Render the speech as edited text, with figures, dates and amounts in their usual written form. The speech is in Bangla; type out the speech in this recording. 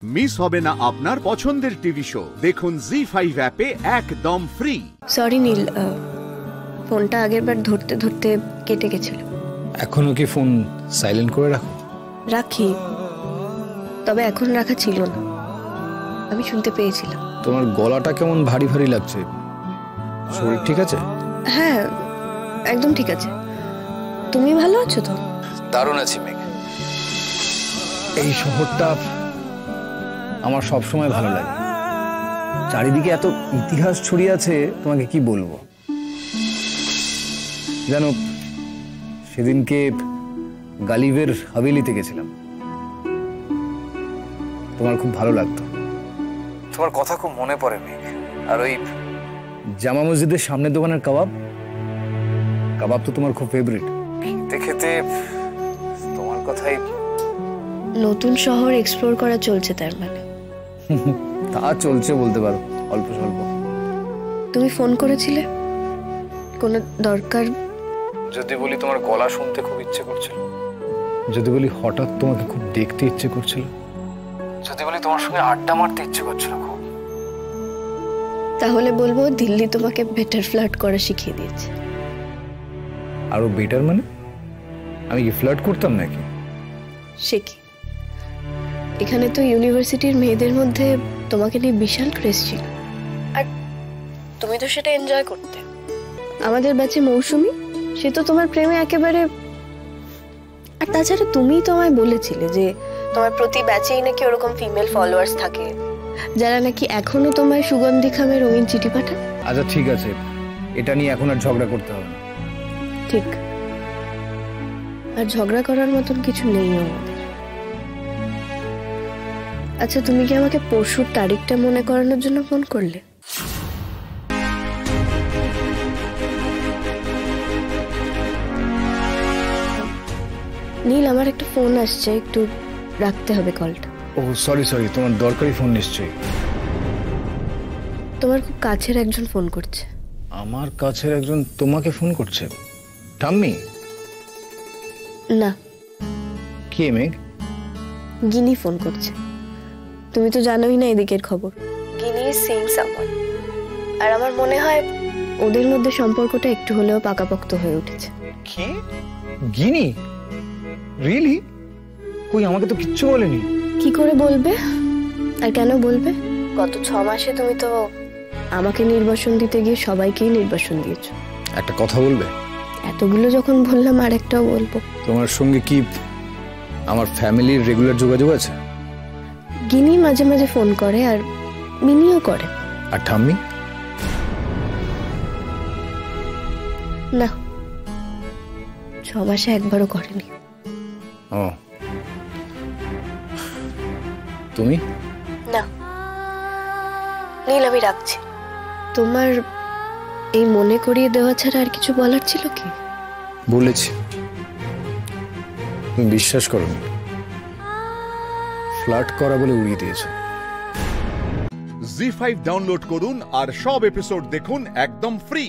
মিস হবে না আপনার পছন্দের টিভি শো। দেখুন জি5 অ্যাপে একদম ফ্রি। সরি নীল, ফোনটা আগেরবার ধরতে ধরতে কেটে গেছিল। এখনো কি ফোন সাইলেন্ট করে রাখো? রাখি, তবে এখন রাখা ছিল না, আমি শুনতে পেয়েছিলাম। তোমার গলাটা কেমন ভারী ভারী লাগছে, শরীর ঠিক আছে? হ্যাঁ, একদম ঠিক আছে। তুমি ভালো আছো তো? দারুণ আছি মেঘ। এই শহরটা আমার সব সময় ভালো লাগে। চারিদিকে এত ইতিহাস ছড়িয়ে আছে, তোমাকে কি বলবো। জানো, সেদিনকে গালিবের হাভেলিতে গেছিলাম, তোমার খুব ভালো লাগতো, তোমার কথা খুব মনে পড়ে মেঘ। আর ওই জামা মসজিদের সামনের দোকানের কাবাব তো তোমার খুব ফেভারিট। খেতে খেতে তোমার কথাই। নতুন শহর এক্সপ্লোর করা চলছে তার মানে? তা চলছে বলতে পারো, অল্প স্বল্প। তুমি ফোন করেছিলে কোনো দরকার? যদি বলি তোমার গলা শুনতে খুব ইচ্ছে করছিল, যদি বলি হঠাৎ তোমাকে খুব দেখতে ইচ্ছে করছিল, যদি বলি তোমার সঙ্গে আড্ডা মারতে ইচ্ছে করছিল খুব, তাহলে বলবো দিল্লি তোমাকে বেটার ফ্লার্ট করা শিখিয়ে দিয়েছে। আরো বেটার মানে? আমি কি ফ্লার্ট করতাম নাকি? সে কি, এখানে তো ইউনিভার্সিটির মেয়েদের মধ্যে তোমাকে নিয়ে বিশাল ক্রেজ ছিল, আর তুমি তো সেটা এনজয় করতে। আমাদের ব্যাচে মৌসুমী, সে তো তোমার প্রেমে একেবারে। আর তাছাড়া তুমিই তোমায় বলেছিলে যে তোমার প্রতি ব্যাচেই নাকি ওরকম ফিমেল ফলোয়ার্স থাকে যারা নাকি এখনো তোমায় সুগন্ধি খামে রঙিন চিঠি পাঠায়। আচ্ছা ঠিক আছে, এটা নিয়ে এখন আর ঝগড়া করতে হবে না। ঠিক, আর ঝগড়া করার মতন কিছু নেই আমাদের। আচ্ছা, তুমি কি আমাকে পরশুর তারিখটা মনে করানোর জন্য ফোন করলে? নীল, আমার একটা ফোন আসছে, একটু রাখতে হবে কলটা। ও সরি, তোমার দরকারি ফোন নিশ্চয়ই। তোমার খুব কাছের একজন ফোন করছে। আমার কাছের একজন তোমাকে ফোন করছে? ঠাম্মি? না। কে মেঘ? গিনি ফোন করছে। তুমি তো জানোই না এদিকের খবর। গিনি ইজ সিইং সামওয়ান, আর আমার মনে হয় ওদের মধ্যে সম্পর্কটা একটু হলেও পাকাপোক্ত হয়ে উঠেছে। কি? গিনি? রিয়েলি? কই, আমাকে তো কিচ্ছু বলেনি। কি করে বলবে, আর কেন বলবে? গত 6 মাসে তুমি তো আমাকে নির্বাসন দিতে গিয়ে সবাইকেই নির্বাসন দিয়েছো। একটা কথা বলবে? এতগুলো যখন বললাম আর একটাও বলবো। তোমার সঙ্গে কি আমার ফ্যামিলির রেগুলার যোগাযোগ আছে? গিনি মাঝে মাঝে ফোন করে, আর মিনিও করে। আর ঠাম্মি? না, 6 মাসে একবারও করেনি। ও, তুমি? না নীল, আমি রাখছি। তোমার এই মনে করিয়ে দেওয়া ছাড়া আর কিছু বলার ছিল কি? বলেছি, তুমি বিশ্বাস করোনি। ফ্লার্ট করা বলে উড়িয়ে দিয়েছো। জি5 ডাউনলোড করুন আর সব এপিসোড দেখুন একদম ফ্রি।